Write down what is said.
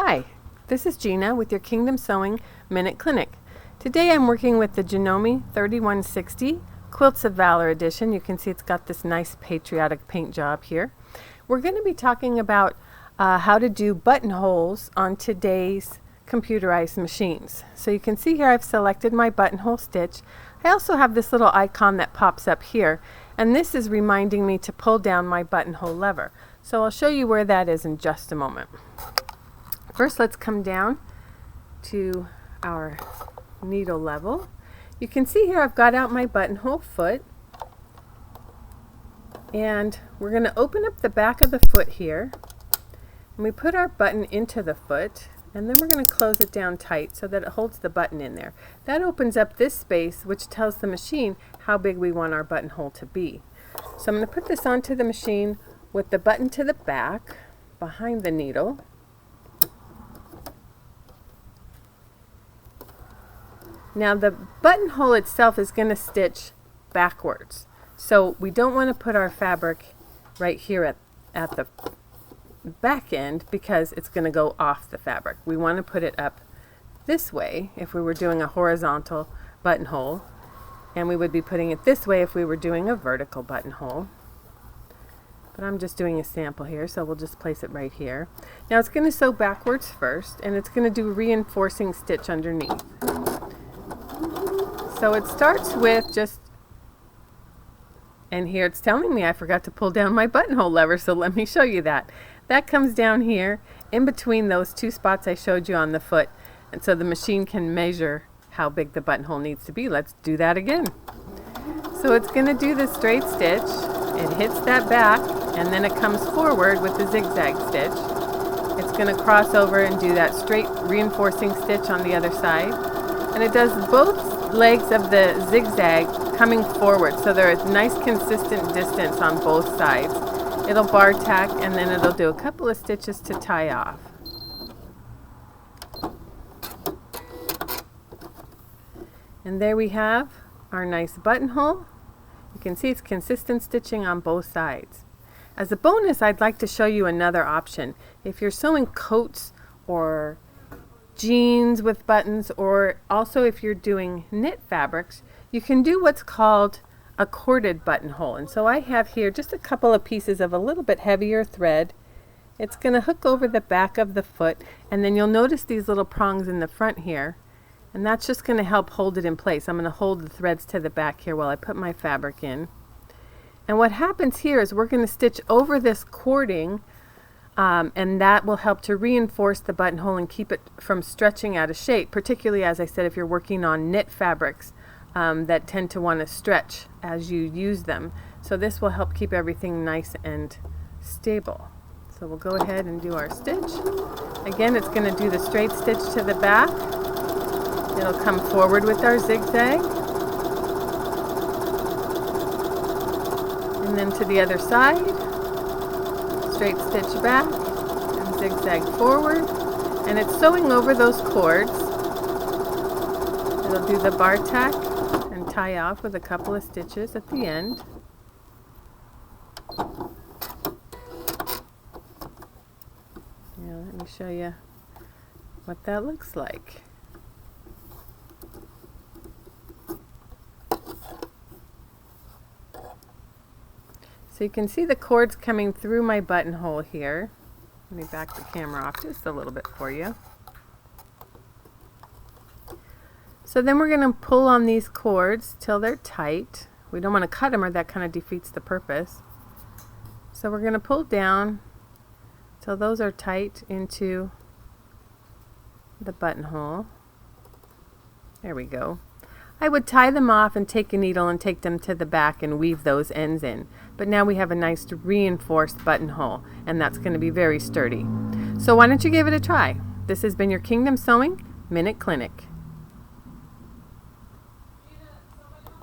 Hi, this is Gina with your Kingdom Sewing Minute Clinic. Today I'm working with the Janome 3160 Quilts of Valor edition. You can see it's got this nice patriotic paint job here. We're going to be talking about how to do buttonholes on today's computerized machines. So you can see here I've selected my buttonhole stitch. I also have this little icon that pops up here, and this is reminding me to pull down my buttonhole lever. So I'll show you where that is in just a moment. First, let's come down to our needle level. You can see here I've got out my buttonhole foot, and we're going to open up the back of the foot here, and we put our button into the foot, and then we're going to close it down tight so that it holds the button in there. That opens up this space, which tells the machine how big we want our buttonhole to be. So I'm going to put this onto the machine with the button to the back behind the needle. Now the buttonhole itself is going to stitch backwards, so we don't want to put our fabric right here at the back end because it's going to go off the fabric. We want to put it up this way if we were doing a horizontal buttonhole, and we would be putting it this way if we were doing a vertical buttonhole. But I'm just doing a sample here, so we'll just place it right here. Now it's going to sew backwards first, and it's going to do a reinforcing stitch underneath. So it starts with just, and here it's telling me I forgot to pull down my buttonhole lever, so let me show you that. That comes down here in between those two spots I showed you on the foot, and so the machine can measure how big the buttonhole needs to be. Let's do that again. So it's going to do the straight stitch, it hits that back, and then it comes forward with the zigzag stitch. It's going to cross over and do that straight reinforcing stitch on the other side, and it does both legs of the zigzag coming forward, so there's a nice consistent distance on both sides. It'll bar tack, and then it'll do a couple of stitches to tie off. And there we have our nice buttonhole. You can see it's consistent stitching on both sides. As a bonus, I'd like to show you another option. If you're sewing coats or jeans with buttons, or also if you're doing knit fabrics, you can do what's called a corded buttonhole. And so I have here just a couple of pieces of a little bit heavier thread. It's going to hook over the back of the foot, and then you'll notice these little prongs in the front here, and that's just going to help hold it in place. I'm going to hold the threads to the back here while I put my fabric in. And what happens here is we're going to stitch over this cording, and that will help to reinforce the buttonhole and keep it from stretching out of shape, particularly, as I said, if you're working on knit fabrics that tend to want to stretch as you use them. So this will help keep everything nice and stable. So we'll go ahead and do our stitch. Again, it's going to do the straight stitch to the back. It'll come forward with our zigzag. And then to the other side. Straight stitch back and zigzag forward, and it's sewing over those cords. It'll do the bar tack and tie off with a couple of stitches at the end. Now let me show you what that looks like. So you can see the cords coming through my buttonhole here. Let me back the camera off just a little bit for you. So then we're going to pull on these cords till they're tight. We don't want to cut them, or that kind of defeats the purpose. So we're going to pull down till those are tight into the buttonhole. There we go. I would tie them off and take a needle and take them to the back and weave those ends in. But now we have a nice reinforced buttonhole, and that's going to be very sturdy. So why don't you give it a try? This has been your Kingdom Sewing Minute Clinic.